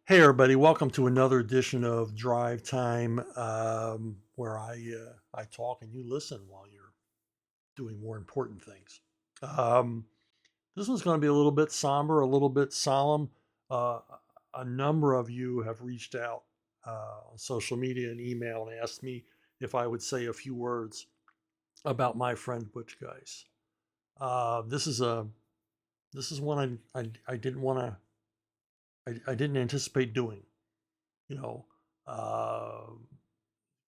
Hey everybody, welcome to another edition of Drive Time, where I talk and you listen while you're doing more important things. Um, this one's going to be a little bit somber, a little bit solemn. Uh, a number of you have reached out on social media and email and asked me if I would say a few words about my friend Butch Guice. This is one I didn't want to I didn't anticipate doing. You know, uh,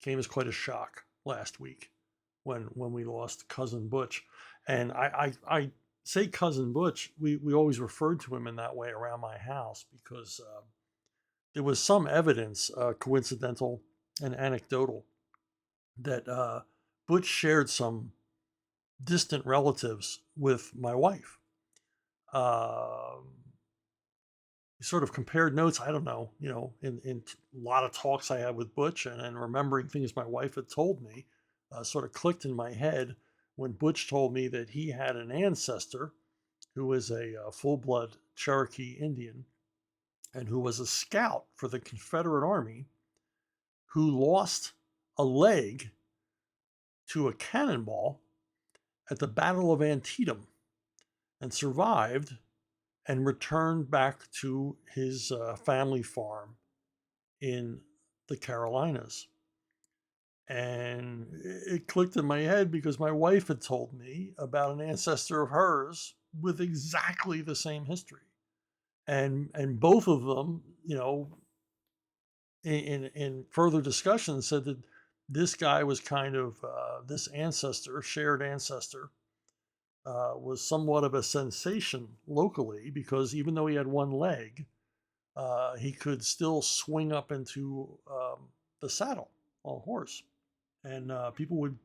came as quite a shock last week when we lost cousin Butch, and I say cousin Butch. We always referred to him in that way around my house because there was some evidence, coincidental and anecdotal, that Butch shared some distant relatives with my wife. Um we sort of compared notes. I don't know, in a lot of talks I had with Butch and remembering things my wife had told me, sort of clicked in my head when Butch told me that he had an ancestor who was a full blood Cherokee Indian and who was a scout for the Confederate Army who lost a leg to a cannonball at the Battle of Antietam and survived and returned back to his family farm in the Carolinas. And it clicked in my head because my wife had told me about an ancestor of hers with exactly the same history. And both of them, in further discussion said that this guy was kind of this ancestor, shared ancestor, was somewhat of a sensation locally because even though he had one leg, he could still swing up into the saddle on a horse. And people would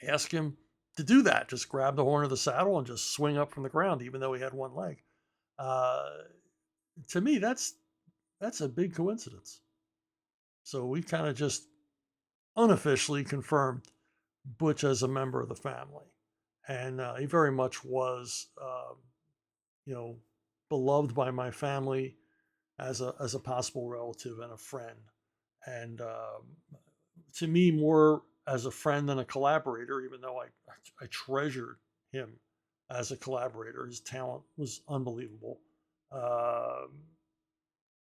ask him to do that, just grab the horn of the saddle and just swing up from the ground, even though he had one leg. Uh, to me, that's a big coincidence. So we kind of just unofficially confirmed Butch as a member of the family, and he very much was, you know, beloved by my family as a possible relative and a friend, and to me more as a friend than a collaborator. Even though I treasured him as a collaborator, his talent was unbelievable. Um,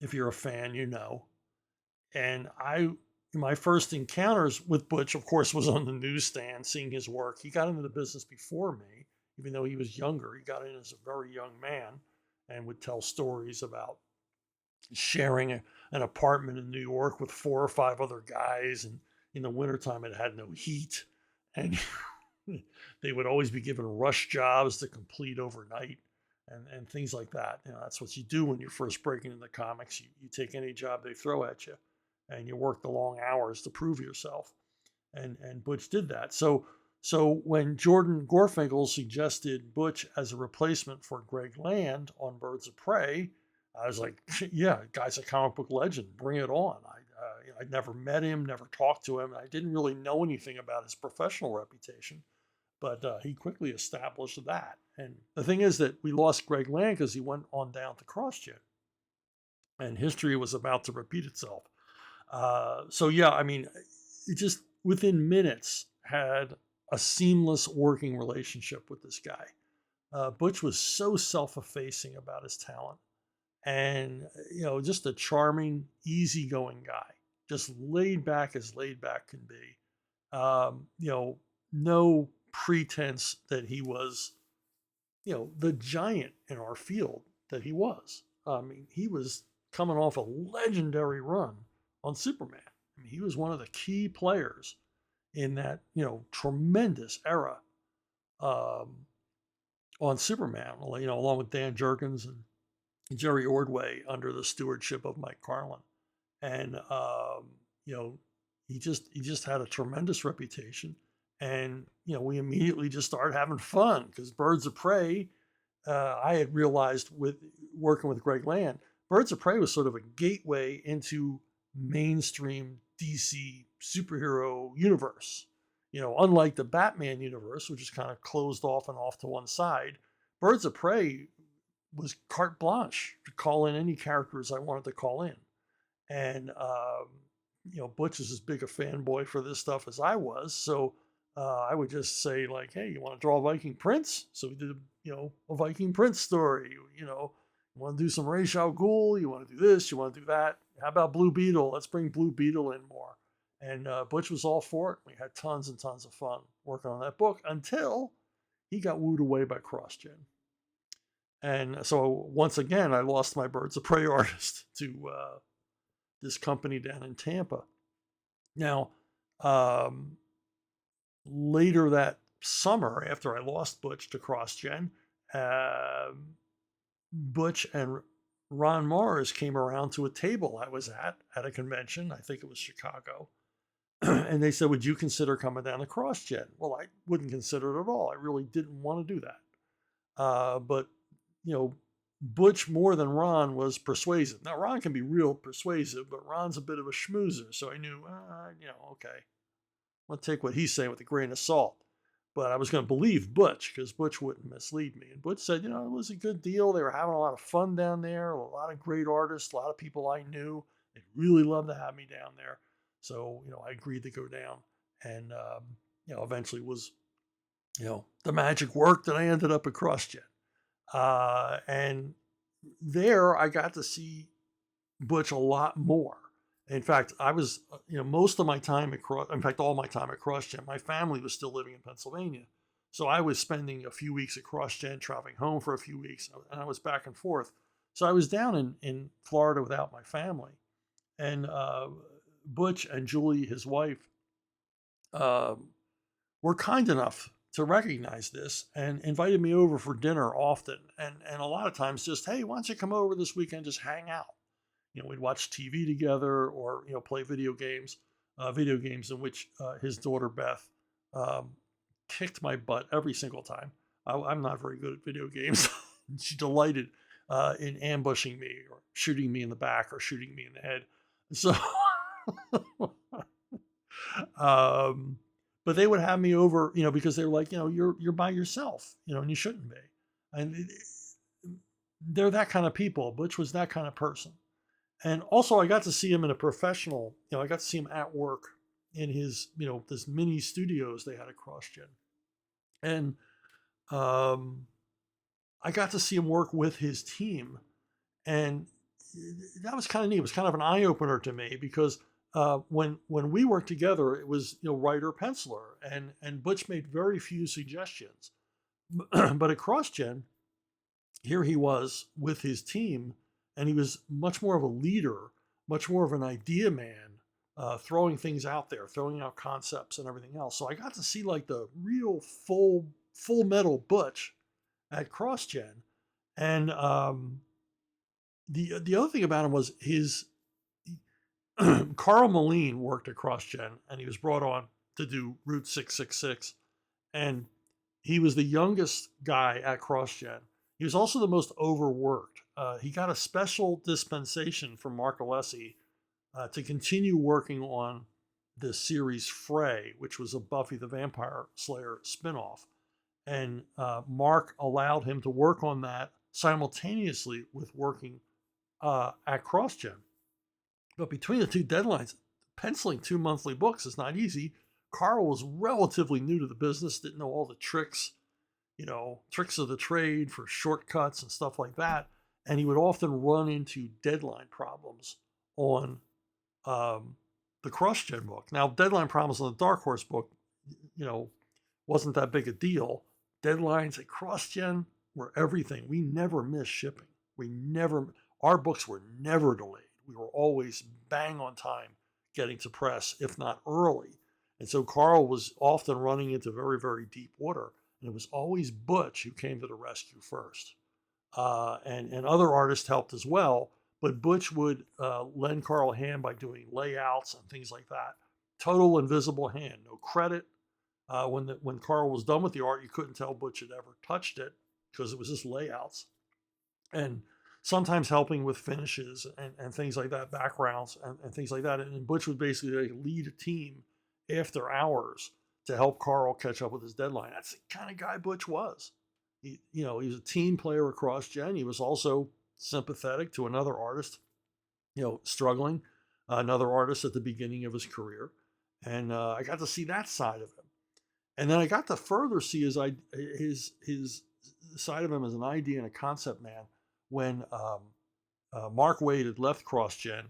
if you're a fan, you know. And my first encounters with Butch, of course, was on the newsstand, seeing his work. He got into the business before me, even though he was younger. He got in as a very young man and would tell stories about sharing an apartment in New York with four or five other guys. And in the wintertime, it had no heat. And they would always be given rush jobs to complete overnight and things like that. That's what you do when you're first breaking into comics. You take any job they throw at you and you work the long hours to prove yourself. And Butch did that. So when Jordan Gorfinkel suggested Butch as a replacement for Greg Land on Birds of Prey, I was like, yeah, guy's a comic book legend. Bring it on. I'd never met him, never talked to him. I didn't really know anything about his professional reputation, but he quickly established that. And the thing is that we lost Greg Land because he went on down to CrossGen, and history was about to repeat itself. So yeah, I mean, it just within minutes had a seamless working relationship with this guy. Butch was so self-effacing about his talent, and just a charming, easygoing guy, just laid back as laid back can be. No pretense that he was, the giant in our field that he was. I mean, he was coming off a legendary run on Superman. I mean, he was one of the key players in that, tremendous era um, on Superman, along with Dan Jurgens and Jerry Ordway under the stewardship of Mike Carlin. And, you know, he just had a tremendous reputation. And, we immediately just started having fun because Birds of Prey, I had realized with working with Greg Land, Birds of Prey was sort of a gateway into mainstream DC superhero universe. Unlike the Batman universe, which is kind of closed off and off to one side, Birds of Prey was carte blanche to call in any characters I wanted to call in. And, Butch is as big a fanboy for this stuff as I was. So I would just say, like, hey, you want to draw a Viking Prince? So we did, a Viking Prince story. You want to do some Ra's al Ghul? You want to do this? You want to do that? How about Blue Beetle? Let's bring Blue Beetle in more. And Butch was all for it. We had tons and tons of fun working on that book until he got wooed away by CrossGen. And so once again, I lost my Birds of Prey artist to this company down in Tampa. Now, later that summer, after I lost Butch to CrossGen, Butch and Ron Morris came around to a table I was at a convention. I think it was Chicago. And they said, would you consider coming down to CrossGen? Well, I wouldn't consider it at all. I really didn't want to do that. But, Butch more than Ron was persuasive. Now, Ron can be real persuasive, but Ron's a bit of a schmoozer. So I knew, okay, I'll take what he's saying with a grain of salt. But I was going to believe Butch because Butch wouldn't mislead me. And Butch said, it was a good deal. They were having a lot of fun down there, a lot of great artists, a lot of people I knew. They really loved to have me down there. So, I agreed to go down and, eventually was, the magic worked and I ended up at CrossGen. And there I got to see Butch a lot more. In fact, I was, most of my time all my time at CrossGen, my family was still living in Pennsylvania. So I was spending a few weeks at CrossGen, traveling home for a few weeks, and I was back and forth. So I was down in Florida without my family. And Butch and Julie, his wife, were kind enough to recognize this and invited me over for dinner often. And a lot of times just, hey, why don't you come over this weekend, just hang out. We'd watch TV together or, play video games in which his daughter Beth kicked my butt every single time. I'm not very good at video games. She delighted in ambushing me or shooting me in the back or shooting me in the head. So, but they would have me over, because they were like, you're by yourself, and you shouldn't be. And they're that kind of people. Butch was that kind of person. And also I got to see him in a professional, I got to see him at work in his, this mini studios they had at CrossGen. And I got to see him work with his team. And that was kind of neat. It was kind of an eye opener to me because when we worked together, it was, writer, penciler, and Butch made very few suggestions. But at CrossGen, here he was with his team, and he was much more of a leader, much more of an idea man, throwing things out there, throwing out concepts and everything else. So I got to see like the real full metal Butch at CrossGen. And the other thing about him was his Carl Moline worked at CrossGen, and he was brought on to do Route 666. And he was the youngest guy at CrossGen. He was also the most overworked. He got a special dispensation from Mark Alessi to continue working on the series Fray, which was a Buffy the Vampire Slayer spinoff. And Mark allowed him to work on that simultaneously with working at CrossGen. But between the two deadlines, penciling 2 monthly books is not easy. Carl was relatively new to the business, didn't know all the tricks, tricks of the trade for shortcuts and stuff like that. And he would often run into deadline problems on the CrossGen book. Now, deadline problems on the Dark Horse book, wasn't that big a deal. Deadlines at CrossGen were everything. We never missed shipping. Our books were never delayed. We were always bang on time getting to press, if not early. And so Carl was often running into very, very deep water. And it was always Butch who came to the rescue first. And other artists helped as well. But Butch would lend Carl a hand by doing layouts and things like that. Total invisible hand, no credit. When Carl was done with the art, you couldn't tell Butch had ever touched it because it was just layouts. And sometimes helping with finishes and things like that, backgrounds and things like that. And Butch would basically lead a team after hours to help Carl catch up with his deadline. That's the kind of guy Butch was. He was a team player at CrossGen. He was also sympathetic to another artist, struggling, another artist at the beginning of his career, and I got to see that side of him. And then I got to further see his side of him as an idea and a concept man when Mark Wade had left CrossGen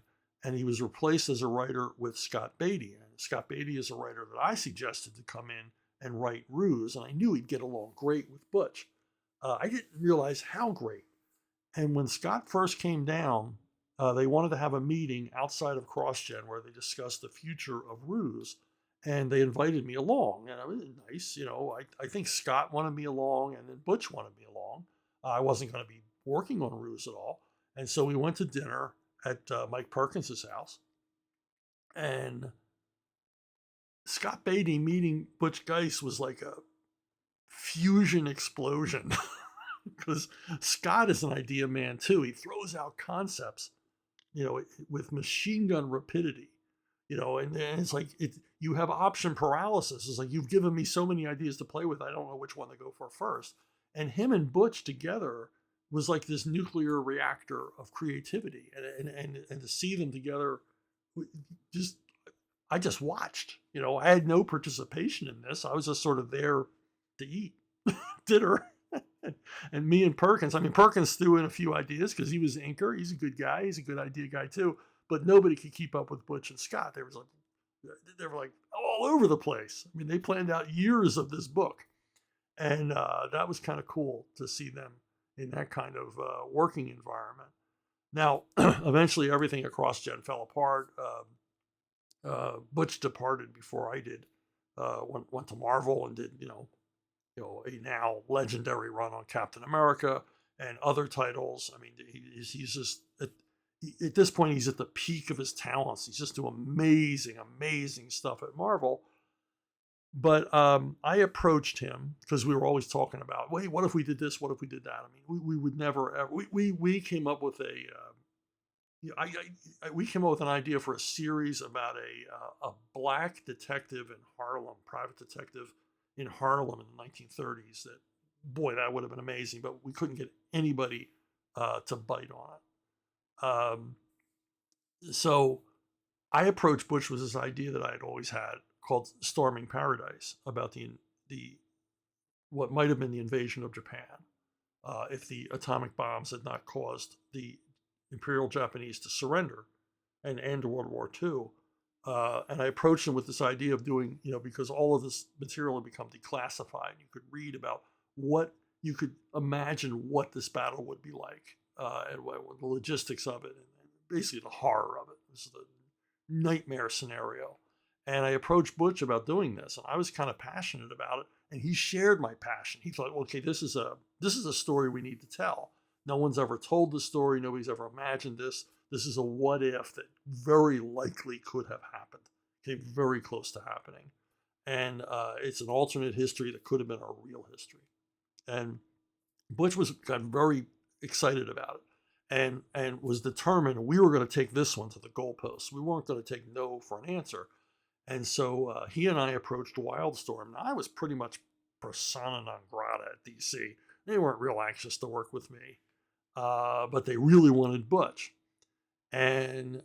and he was replaced as a writer with Scott Beatty. And Scott Beatty is a writer that I suggested to come in and write Ruse, and I knew he'd get along great with Butch. I didn't realize how great. And when Scott first came down, they wanted to have a meeting outside of CrossGen where they discussed the future of Ruse, and they invited me along. And it was nice, I think Scott wanted me along, and then Butch wanted me along. I wasn't going to be working on Ruse at all. And so we went to dinner at Mike Perkins's house, and Scott Beatty meeting Butch Guice was like a fusion explosion because Scott is an idea man too. He throws out concepts, with machine gun rapidity, and it's like you have option paralysis. It's like, you've given me so many ideas to play with, I don't know which one to go for first. And him and Butch together was like this nuclear reactor of creativity, and to see them together, I just watched. I had no participation in this. I was just sort of there to eat dinner. And me and Perkins, Perkins threw in a few ideas because he was the inker. He's a good guy. He's a good idea guy too. But nobody could keep up with Butch and Scott. They were like all over the place. They planned out years of this book. And that was kind of cool to see them in that kind of working environment. Now, eventually everything at CrossGen fell apart. Butch departed before I did. Went to Marvel and did, a now legendary run on Captain America and other titles. He's just at this point, he's at the peak of his talents. He's just doing amazing stuff at Marvel. But I approached him because we were always talking about, wait, what if we did this? What if we did that? We would never ever. We came up with we came up with an idea for a series about a black detective in Harlem, private detective in Harlem in the 1930s. That, boy, that would have been amazing, but we couldn't get anybody to bite on it. So I approached Butch with this idea that I had always had called Storming Paradise, about the what might have been the invasion of Japan if the atomic bombs had not caused the Imperial Japanese to surrender and end World War II. And I approached him with this idea of doing, because all of this material had become declassified. You could read about what you could imagine what this battle would be like, and the logistics of it, and basically the horror of it. This is the nightmare scenario. And I approached Butch about doing this, and I was kind of passionate about it, and he shared my passion. He thought, okay, this is a story we need to tell. No one's ever told this story. Nobody's ever imagined this. This is a what if that very likely could have happened. Came very close to happening. And it's an alternate history that could have been a real history. And Butch got very excited about it and was determined we were going to take this one to the goalposts. We weren't going to take no for an answer. And so he and I approached Wildstorm. Now, I was pretty much persona non grata at DC. They weren't real anxious to work with me, but they really wanted Butch. And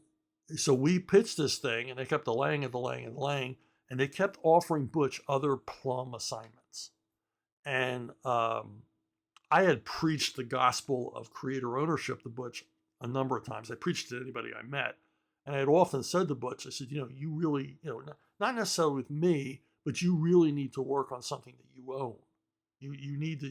so we pitched this thing, and they kept delaying, and they kept offering Butch other plum assignments. And I had preached the gospel of creator ownership to Butch a number of times. I preached it to anybody I met. And I had often said to Butch, I said, you really, not necessarily with me, but you really need to work on something that you own. You need to,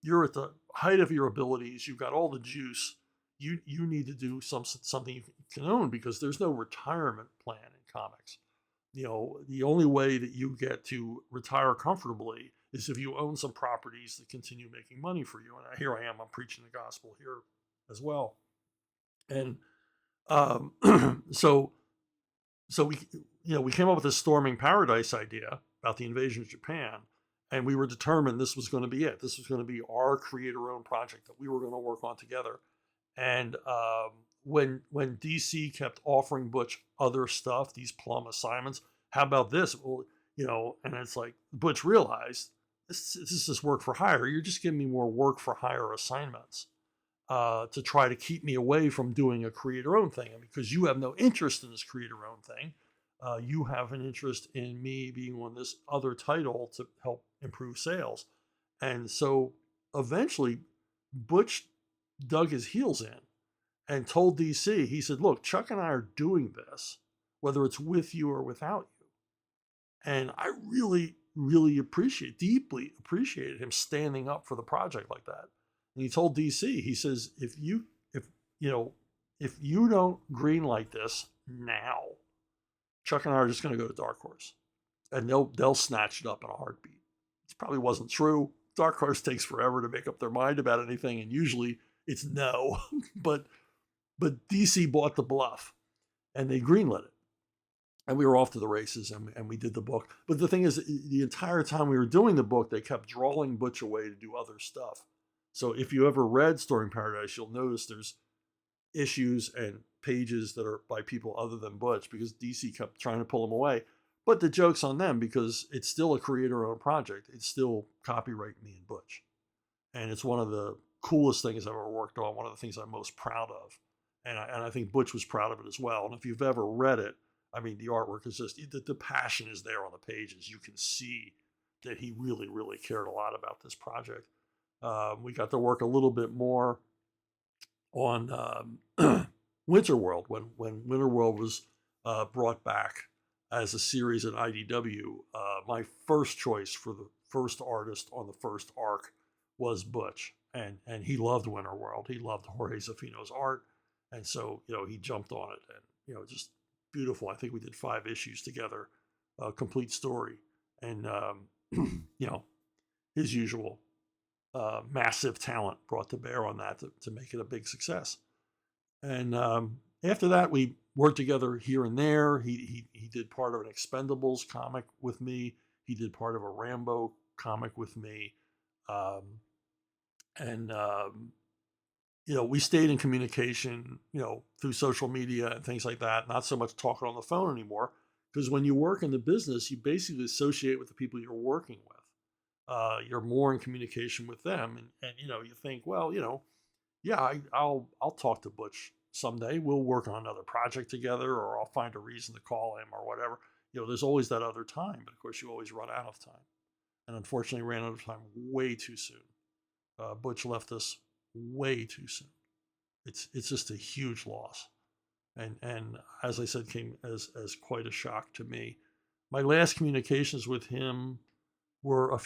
you're at the height of your abilities. You've got all the juice. You need to do something you can own, because there's no retirement plan in comics. The only way that you get to retire comfortably is if you own some properties that continue making money for you. And here I am, I'm preaching the gospel here as well. And so we came up with this Storming Paradise idea about the invasion of Japan, and we were determined this was going to be it. This was going to be our creator-owned project that we were going to work on together. And when DC kept offering Butch other stuff, these plum assignments, how about this? Well, and it's like Butch realized this is just work for hire. You're just giving me more work for hire assignments to try to keep me away from doing a creator-owned thing. And because you have no interest in this creator-owned thing, you have an interest in me being on this other title to help improve sales. And so eventually, Butch dug his heels in and told DC, he said, look, Chuck and I are doing this, whether it's with you or without you. And I really, really deeply appreciated him standing up for the project like that. And he told DC, he says, if you don't greenlight this now, Chuck and I are just going to go to Dark Horse, and they'll snatch it up in a heartbeat. It probably wasn't true. Dark Horse takes forever to make up their mind about anything, and usually it's no. but DC bought the bluff, and they greenlit it. And we were off to the races, and we did the book. But the thing is, the entire time we were doing the book, they kept drawing Butch away to do other stuff. So if you ever read Story in Paradise, you'll notice there's issues and pages that are by people other than Butch, because DC kept trying to pull them away. But the joke's on them, because it's still a creator-owned project. It's still copyright me and Butch. And it's one of the coolest things I've ever worked on, one of the things I'm most proud of. And I think Butch was proud of it as well. And if you've ever read it, I mean, the artwork is just, the passion is there on the pages. You can see that he really, really cared a lot about this project. We got to work a little bit more on Winterworld when Winterworld was brought back as a series at IDW. My first choice for the first artist on the first arc was Butch, and he loved Winterworld. He loved Jorge Zafino's art, and so he jumped on it, and just beautiful. I think we did 5 issues together, a complete story, and his usual massive talent brought to bear on that to make it a big success. And after that, we worked together here and there. He did part of an Expendables comic with me. He did part of a Rambo comic with me. We stayed in communication, through social media and things like that. Not so much talking on the phone anymore, because when you work in the business, you basically associate with the people you're working with. You're more in communication with them, and you think, well, yeah, I'll talk to Butch someday. We'll work on another project together, or I'll find a reason to call him or whatever. There's always that other time, but of course you always run out of time, and unfortunately ran out of time way too soon. Butch left us way too soon. It's just a huge loss, and as I said, came as quite a shock to me. My last communications with him were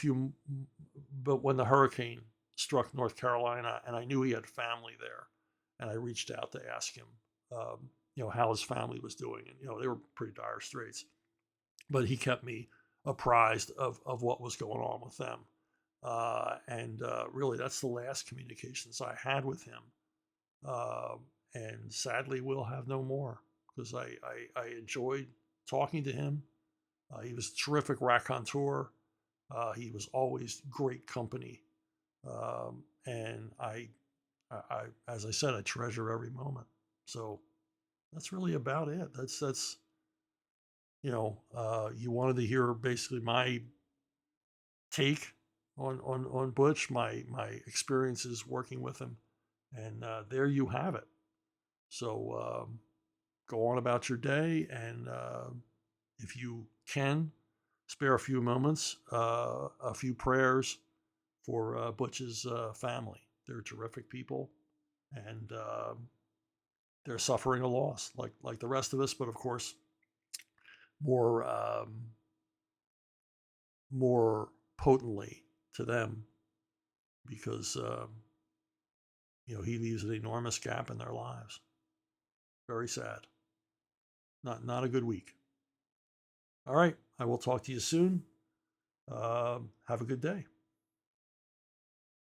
but when the hurricane struck North Carolina, and I knew he had family there, and I reached out to ask him, how his family was doing, and they were pretty dire straits, but he kept me apprised of what was going on with them, and really that's the last communications I had with him, and sadly we'll have no more, because I enjoyed talking to him. He was a terrific raconteur. He was always great company, and I, as I said, I treasure every moment. So that's really about it. That's you wanted to hear basically my take on Butch, my experiences working with him, and there you have it. So go on about your day, and if you can, spare a few moments, a few prayers for Butch's family. They're terrific people, and they're suffering a loss like the rest of us, but of course more potently to them, because he leaves an enormous gap in their lives. Very sad. Not a good week. All right, I will talk to you soon. Have a good day.